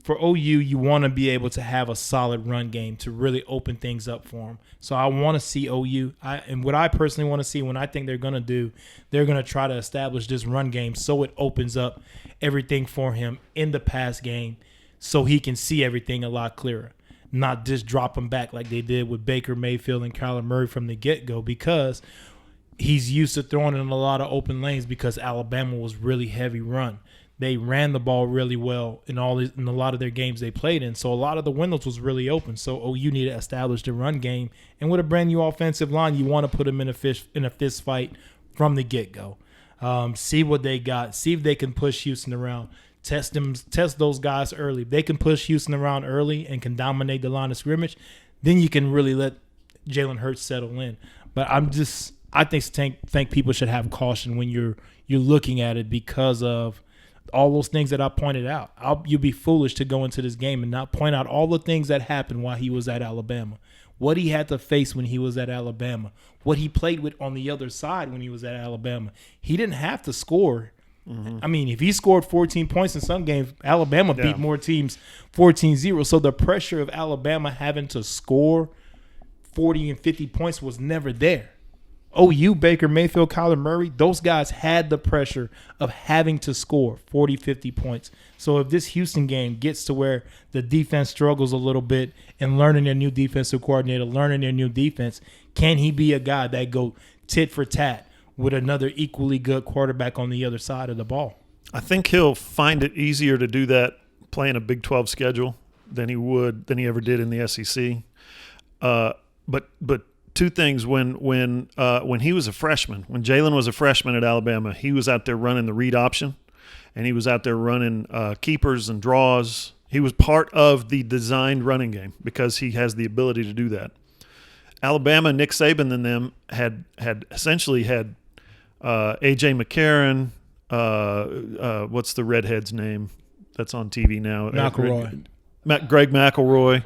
for OU, you want to be able to have a solid run game to really open things up for them. So I want to see OU. And what I personally want to see, when I think they're going to do, they're going to try to establish this run game so it opens up everything for him in the pass game so he can see everything a lot clearer. Not just drop him back like they did with Baker Mayfield and Kyler Murray from the get-go, because he's used to throwing in a lot of open lanes because Alabama was really heavy run. They ran the ball really well in a lot of their games they played in. So a lot of the windows was really open. So OU need to establish the run game. And with a brand new offensive line, you want to put them in a fist fight from the get-go. See what they got. See if they can push Houston around. Test those guys early. If they can push Houston around early and can dominate the line of scrimmage, then you can really let Jalen Hurts settle in. But I think people should have caution when you're looking at it because of all those things that I pointed out. You'd be foolish to go into this game and not point out all the things that happened while he was at Alabama, what he had to face when he was at Alabama, what he played with on the other side when he was at Alabama. He didn't have to score. Mm-hmm. I mean, if he scored 14 points in some games, Alabama beat more teams 14-0. So the pressure of Alabama having to score 40 and 50 points was never there. OU, Baker Mayfield, Kyler Murray, those guys had the pressure of having to score 40, 50 points. So if this Houston game gets to where the defense struggles a little bit and learning their new defensive coordinator, learning their new defense, can he be a guy that go tit for tat with another equally good quarterback on the other side of the ball? I think he'll find it easier to do that playing a Big 12 schedule than he ever did in the SEC. But two things: when he was a freshman, when Jalen was a freshman at Alabama, he was out there running the read option, and he was out there running keepers and draws. He was part of the designed running game because he has the ability to do that. Alabama, Nick Saban and them had essentially had A.J. McCarron. What's the redhead's name that's on TV now? McElroy. Greg McElroy.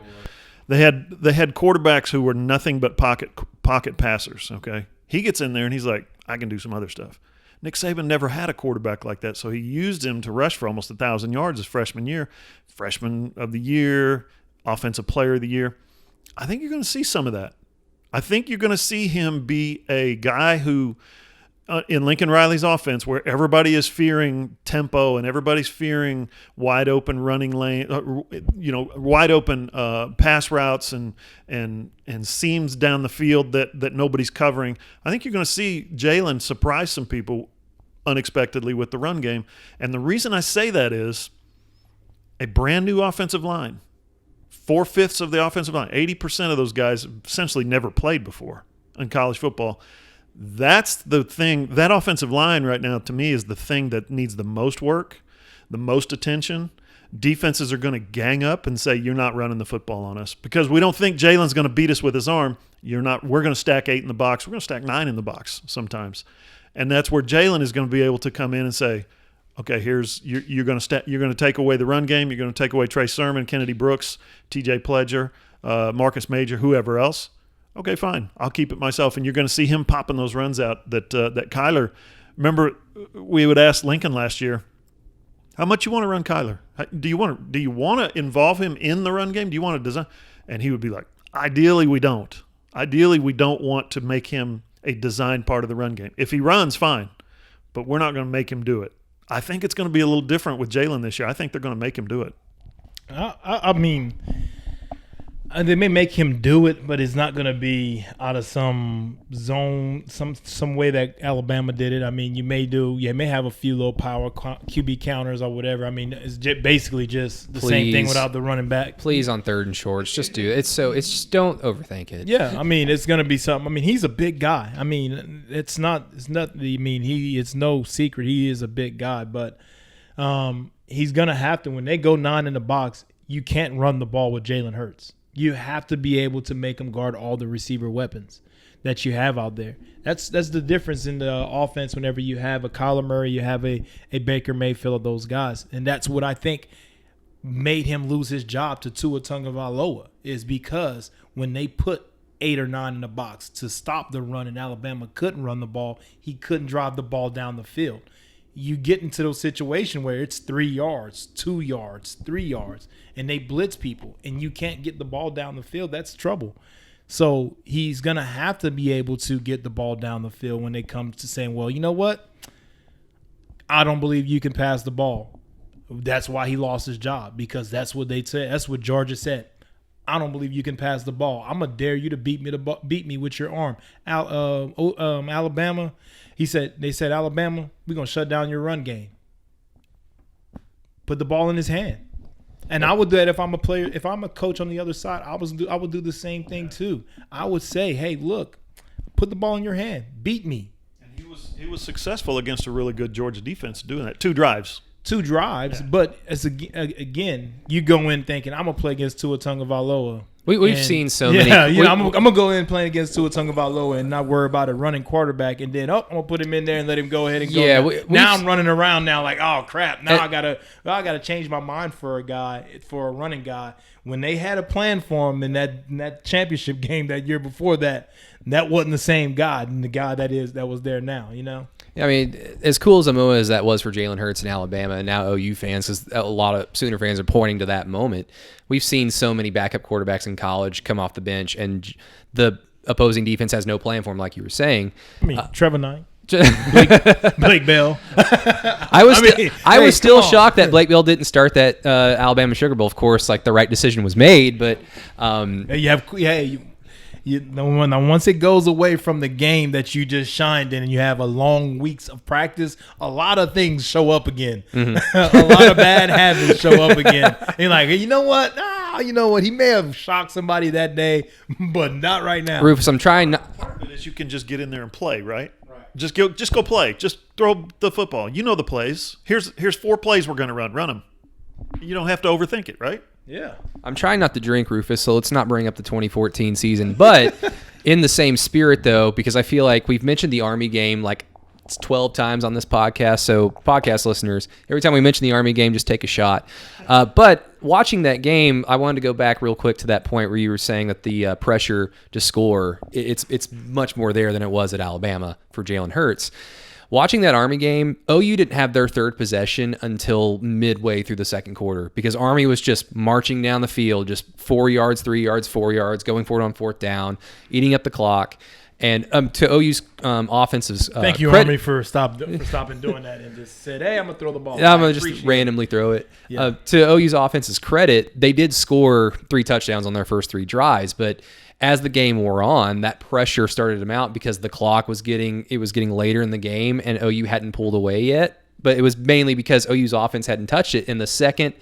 They had quarterbacks who were nothing but pocket passers, okay? He gets in there and he's like, I can do some other stuff. Nick Saban never had a quarterback like that, so he used him to rush for almost 1,000 yards his freshman year. Freshman of the year, offensive player of the year. I think you're going to see some of that. I think you're going to see him be a guy who, in Lincoln Riley's offense, where everybody is fearing tempo and everybody's fearing wide open running lane, wide open pass routes and seams down the field that nobody's covering. I think you're going to see Jalen surprise some people unexpectedly with the run game. And the reason I say that is a brand new offensive line. 4/5 of the offensive line, 80% of those guys essentially never played before in college football. That's the thing. That offensive line right now, to me, is the thing that needs the most work, the most attention. Defenses are going to gang up and say, you're not running the football on us because we don't think Jalen's going to beat us with his arm. We're going to stack 8 in the box. We're going to stack 9 in the box sometimes. And that's where Jalen is going to be able to come in and say, okay, you're going to take away the run game. You're going to take away Trey Sermon, Kennedy Brooks, T.J. Pledger, Marcus Major, whoever else. Okay, fine. I'll keep it myself. And you're going to see him popping those runs out that Kyler. Remember, we would ask Lincoln last year, how much you want to run Kyler? Do you want to involve him in the run game? Do you want to design? And he would be like, ideally we don't. Ideally we don't want to make him a designed part of the run game. If he runs, fine, but we're not going to make him do it. I think it's going to be a little different with Jalen this year. I think they're going to make him do it. I mean, they may make him do it, but it's not going to be out of some zone, some way that Alabama did it. I mean, you may have a few little power QB counters or whatever. I mean, it's basically just the same thing without the running back. Please, on 3rd and shorts, just do it. It's just don't overthink it. Yeah, I mean, it's going to be something. I mean, he's a big guy. I mean, it's not. I mean, it's no secret he is a big guy, but he's going to have to, when they go 9 in the box, you can't run the ball with Jalen Hurts. You have to be able to make them guard all the receiver weapons that you have out there. That's the difference in the offense whenever you have a Kyler Murray, you have a Baker Mayfield, those guys. And that's what I think made him lose his job to Tua Tagovailoa, is because when they put 8 or 9 in the box to stop the run and Alabama couldn't run the ball, he couldn't drive the ball down the field. You get into those situations where it's 3 yards, 2 yards, 3 yards, and they blitz people, and you can't get the ball down the field. That's trouble. So he's going to have to be able to get the ball down the field when it comes to saying, well, you know what? I don't believe you can pass the ball. That's why he lost his job, because that's what they said. That's what Georgia said. I don't believe you can pass the ball. I'm going to dare you to beat me with your arm. Alabama, they said, Alabama, we're going to shut down your run game. Put the ball in his hand. And I would do that if I'm a player. If I'm a coach on the other side, I would do the same thing too. I would say, hey, look, put the ball in your hand. Beat me. And he was successful against a really good Georgia defense doing that. 2 drives. Yeah. But again, you go in thinking, I'm going to play against Tua Tagovailoa. We've seen so many. Yeah, I'm going to go in playing against Tua Tagovailoa and not worry about a running quarterback. And then, I'm going to put him in there and let him go ahead and go. Yeah, now I'm running around now like, oh, crap. Now I gotta change my mind for a running guy. When they had a plan for him in that championship game that year before that wasn't the same guy and the guy that was there now, you know? I mean, as cool as a moment as that was for Jalen Hurts in Alabama and now OU fans, because a lot of Sooner fans are pointing to that moment, we've seen so many backup quarterbacks in college come off the bench and the opposing defense has no plan for them, like you were saying. I mean, Trevor Knight. Blake Bell. I was still shocked that Blake Bell didn't start that Alabama Sugar Bowl. Of course, like the right decision was made, but once it goes away from the game that you just shined in and you have a long weeks of practice, a lot of things show up again. Mm-hmm. A lot of bad habits show up again. And you're like, you know what? He may have shocked somebody that day, but not right now. Rufus, I'm trying not. Part of it is you can just get in there and play, right? Just go play. Just throw the football. You know the plays. Here's 4 plays we're going to run. Run them. You don't have to overthink it, right? Yeah. I'm trying not to drink, Rufus, so let's not bring up the 2014 season. But in the same spirit, though, because I feel like we've mentioned the Army game like 12 times on this podcast. So podcast listeners, every time we mention the Army game, just take a shot. But watching that game, I wanted to go back real quick to that point where you were saying that the pressure to score, it's much more there than it was at Alabama for Jalen Hurts. Watching that Army game, OU didn't have their third possession until midway through the second quarter because Army was just marching down the field, just 4 yards, 3 yards, 4 yards, going for it on fourth down, eating up the clock. And to OU's offensive thank you, Army, for stopping doing that and just said, hey, I'm going to throw the ball. I'm going to just randomly throw it. Yeah. To OU's offense's credit, they did score 3 touchdowns on their first 3 drives, but as the game wore on, that pressure started to mount because the clock was getting later in the game and OU hadn't pulled away yet. But it was mainly because OU's offense hadn't touched it. And the second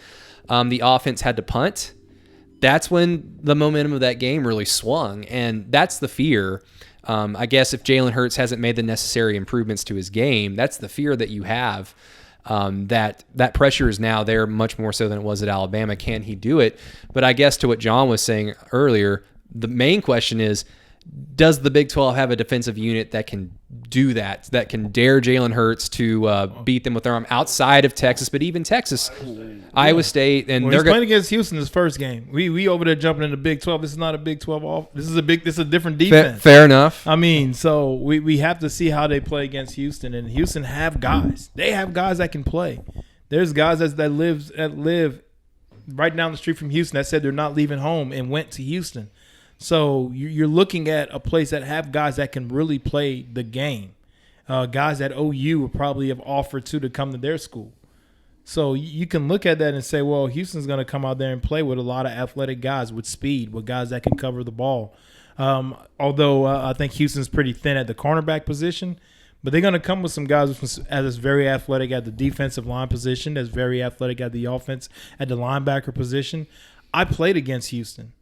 the offense had to punt, that's when the momentum of that game really swung. And that's the fear. I guess if Jalen Hurts hasn't made the necessary improvements to his game, that's the fear that you have. That pressure is now there much more so than it was at Alabama. Can he do it? But I guess to what John was saying earlier, the main question is, does the Big 12 have a defensive unit that can do that can dare Jalen Hurts to beat them with their arm outside of Texas, but even Texas, Iowa State, and they're playing against Houston this first game. We over there jumping in the Big 12. This is not a Big 12 off. This is a different defense. Fair enough. I mean, so we have to see how they play against Houston, and Houston have guys. They have guys that can play. There's guys that live right down the street from Houston that said they're not leaving home and went to Houston. So you're looking at a place that have guys that can really play the game, guys that OU would probably have offered to come to their school. So you can look at that and say, well, Houston's going to come out there and play with a lot of athletic guys with speed, with guys that can cover the ball. Although I think Houston's pretty thin at the cornerback position, but they're going to come with some guys that's very athletic at the defensive line position, that's very athletic at the offense, at the linebacker position. I played against Houston.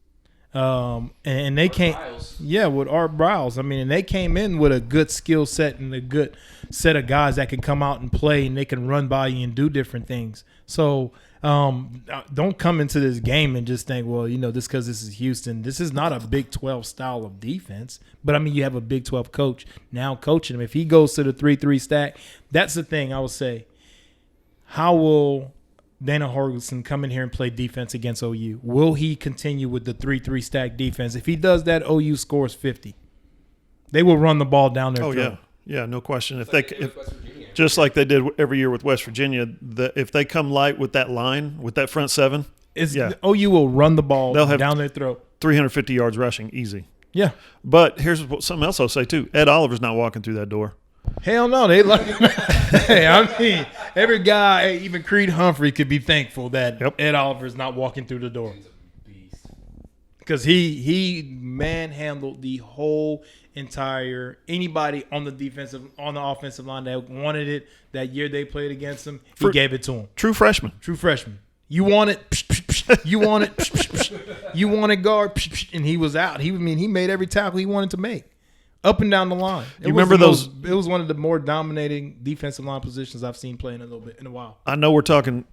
And they came, with Art Briles. I mean, and they came in with a good skill set and a good set of guys that can come out and play and they can run by you and do different things. So don't come into this game and just think, well, this because this is Houston. This is not a Big 12 style of defense. But, I mean, you have a Big 12 coach now coaching him. If he goes to the 3-3 stack, that's the thing I would say. How will Dana Holgorsen come in here and play defense against OU? Will he continue with the 3-3 stack defense? If he does that, OU scores 50. They will run the ball down their throat. Yeah, no question. If just like they did every year with West Virginia, if they come light with that line, with that front seven, OU will run the ball down their throat. 350 yards rushing, easy. Yeah. But here's something else I'll say too. Ed Oliver's not walking through that door. Hell no, they like. Hey, I mean, every guy, even Creed Humphrey, could be thankful that Ed Oliver's not walking through the door, because he manhandled the whole entire anybody on the offensive line that wanted it that year they played against him. He gave it to him. True freshman. You want it? You want it? You want it guard? And he was out. He made every tackle he wanted to make. Up and down the line. You remember those? It was one of the more dominating defensive line positions I've seen play in a while. I know we're talking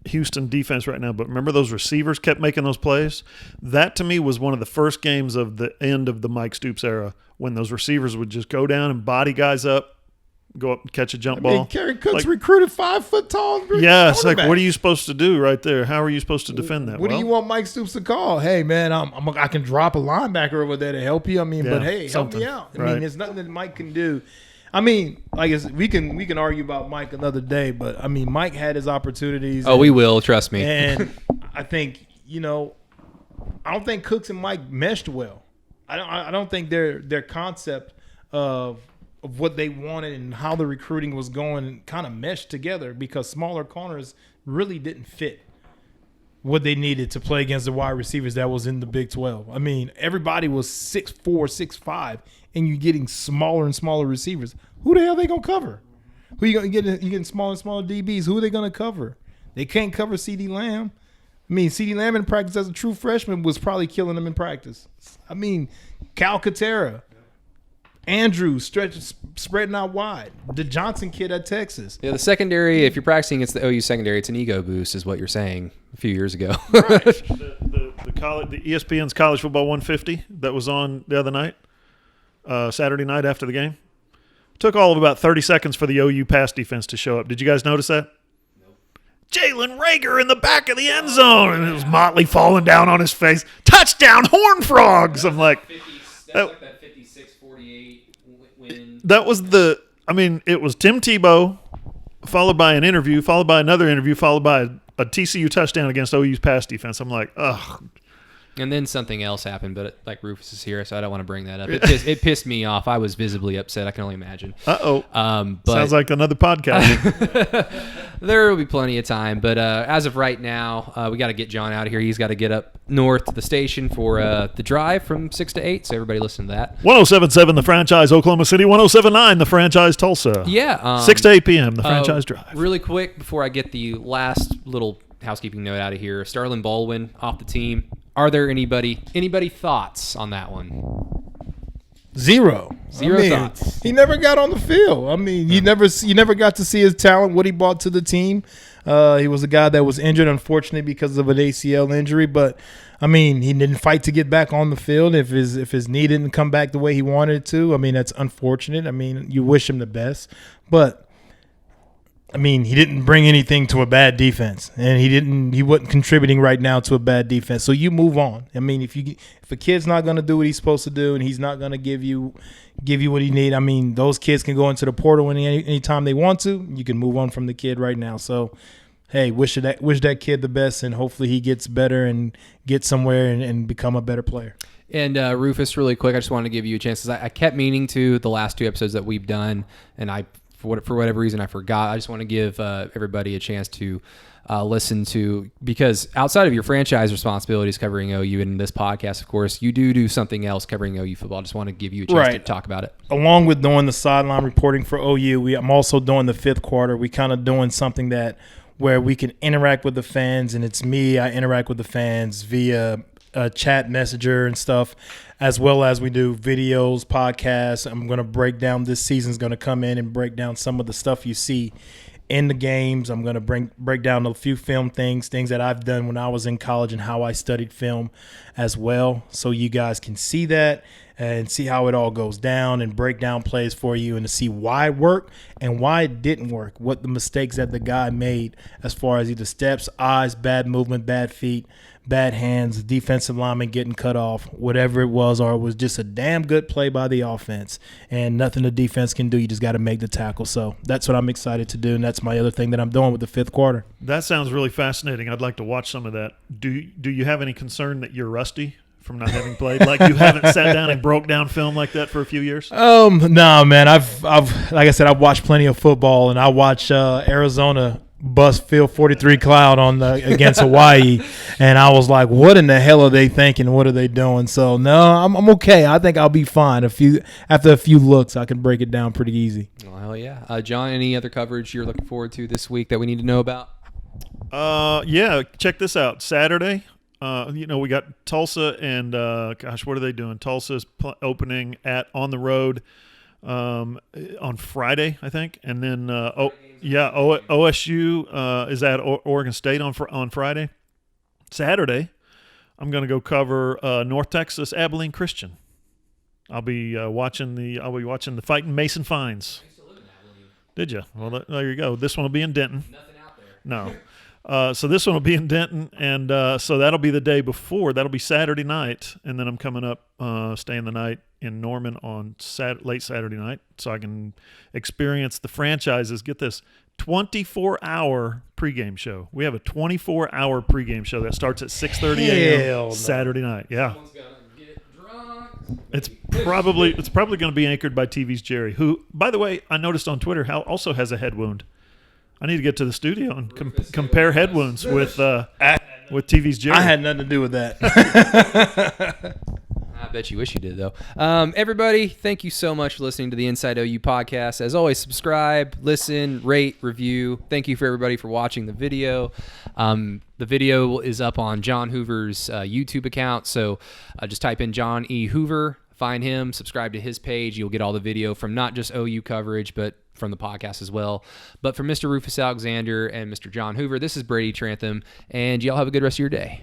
Houston defense right now, but remember those receivers kept making those plays? That to me was one of the first games of the end of the Mike Stoops era, when those receivers would just go down and body guys up, go up and catch a jump ball. Kerry Cook's recruited 5 foot tall. Yeah, it's like, what are you supposed to do right there? How are you supposed to defend that? What do you want Mike Stoops to call? Hey, man, I can drop a linebacker over there to help you. But hey, help me out. I mean, there's nothing that Mike can do. I mean, I guess we can argue about Mike another day, but I mean, Mike had his opportunities. We will, trust me. And I think I don't think Cooks and Mike meshed well. I don't think their concept of what they wanted and how the recruiting was going kind of meshed together, because smaller corners really didn't fit what they needed to play against the wide receivers that was in the Big 12. I mean, everybody was 6'4", 6'5", and you're getting smaller and smaller receivers. Who the hell are they going to cover? Who you going to get? You're getting smaller and smaller DBs. Who are they going to cover? They can't cover CeeDee Lamb. I mean, CeeDee Lamb in practice as a true freshman was probably killing them in practice. I mean, Cal Katera, Andrews spreading out wide. The Johnson kid at Texas. Yeah, the secondary, if you're practicing against the OU secondary, it's an ego boost is what you're saying a few years ago. Right. the ESPN's College Football 150 that was on the other night, Saturday night after the game. Took all of about 30 seconds for the OU pass defense to show up. Did you guys notice that? Jalen Rager in the back of the end zone, and it was Motley falling down on his face. Touchdown, Horned Frogs! I'm like, that's like that 56-48 win. that was it was Tim Tebow, followed by an interview, followed by another interview, followed by a TCU touchdown against OU's pass defense. I'm like, ugh. And then something else happened, but like Rufus is here, so I don't want to bring that up. It pissed me off. I was visibly upset. I can only imagine. Uh-oh. But Sounds like another podcast. there will be plenty of time. But as of right now, we got to get John out of here. He's got to get up north to the station for the drive from 6 to 8, so everybody listen to that. 107.7 The Franchise, Oklahoma City. 107.9 The Franchise, Tulsa. Yeah. 6 to 8 p.m. The Franchise Drive. Really quick, before I get the last little housekeeping note out of here, Sterling Baldwin off the team. Are there anybody thoughts on that one? Zero Thoughts. He never got on the field. I mean, you never got to see his talent, what he brought to the team. He was a guy that was injured, unfortunately, because of an ACL injury. But I mean, he didn't fight to get back on the field. If his knee didn't come back the way he wanted it to, I mean, that's unfortunate. I mean, you wish him the best, but I mean, he didn't bring anything to a bad defense, and he wasn't contributing right now to a bad defense. So you move on. I mean, if a kid's not going to do what he's supposed to do, and he's not going to give you what you need, I mean, those kids can go into the portal anytime they want to. You can move on from the kid right now. So, hey, wish that kid the best, and hopefully he gets better and gets somewhere and become a better player. And Rufus, really quick, I just wanted to give you a chance, because I kept meaning to the last 2 episodes that we've done, and for whatever reason I forgot. I just want to give everybody a chance to listen to, because outside of your franchise responsibilities covering OU and this podcast, of course, you do something else covering OU football. I just want to give you a chance to talk about it. Along with doing the sideline reporting for OU, I'm also doing the fifth quarter. We kind of doing something where we can interact with the fans, and it's me. I interact with the fans via chat messenger and stuff, as well as we do videos, podcasts. I'm going to break down, this season's going to come in and break down some of the stuff you see in the games. I'm going to break down a few film things that I've done when I was in college and how I studied film as well, so you guys can see that and see how it all goes down and break down plays for you, and to see why it worked and why it didn't work, what the mistakes that the guy made as far as either steps, eyes, bad movement, bad feet, bad hands, defensive lineman getting cut off, whatever it was, or it was just a damn good play by the offense and nothing the defense can do. You just got to make the tackle. So that's what I'm excited to do, and that's my other thing that I'm doing with the fifth quarter. That sounds really fascinating. I'd like to watch some of that. Do you have any concern that you're rusty from not having played? Like, you haven't sat down and broke down film like that for a few years? No, man. I've like I said, I've watched plenty of football, and I watched Arizona bust Field 43 Cloud against Hawaii, and I was like, what in the hell are they thinking? What are they doing? So no, I'm okay. I think I'll be fine. After a few looks, I can break it down pretty easy. Well, hell yeah. John, any other coverage you're looking forward to this week that we need to know about? Yeah, check this out. Saturday, we got Tulsa and what are they doing? Tulsa's opening on the road on Friday, I think, and then OSU is at Oregon State on Friday. Saturday, I'm going to go cover North Texas Abilene Christian. I'll be watching the Fighting Mason Fines. I used to live in Abilene. Did you? Well, there you go. This one will be in Denton. Nothing out there. No. So this one will be in Denton, and so that'll be the day before. That'll be Saturday night, and then I'm coming up, staying the night in Norman on late Saturday night, so I can experience the franchises. Get this, 24-hour pregame show. We have a 24-hour pregame show that starts at 6:30 a.m. Saturday night. Yeah. Someone's gonna get drunk. It's probably going to be anchored by TV's Jerry, who, by the way, I noticed on Twitter also has a head wound. I need to get to the studio and compare head wounds with TV's Jerry. I had nothing to do with that. I bet you wish you did, though. Everybody, thank you so much for listening to the Inside OU podcast. As always, subscribe, listen, rate, review. Thank you for everybody for watching the video. The video is up on John Hoover's YouTube account, so just type in John E. Hoover, find him, subscribe to his page. You'll get all the video from not just OU coverage, but from the podcast as well. But for Mr. Rufus Alexander and Mr. John Hoover, this is Brady Trantham, and y'all have a good rest of your day.